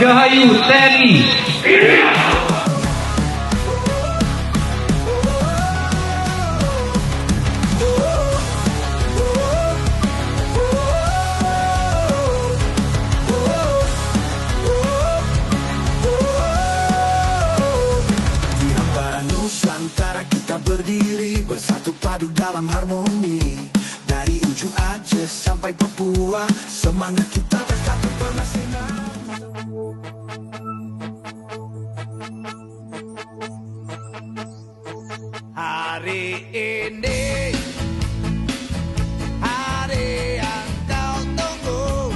Dirgahayu TNI. Nusantara kita berdiri, bersatu padu dalam harmoni. Dari ujung Aceh sampai Papua, semangat kita bersatu bersinar. Hari ini hari yang kau tunggu,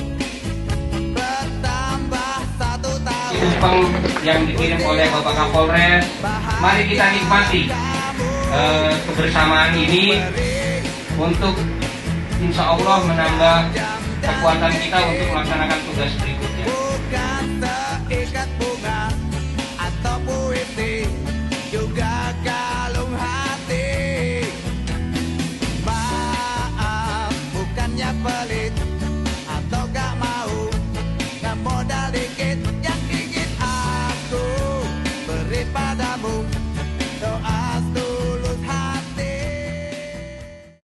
bertambah 1 tahun. Tumpeng yang dikirim oleh Bapak Kapolres. Mari kita nikmati kebersamaan ini untuk insya Allah menambah kekuatan kita untuk melaksanakan tugas berikutnya.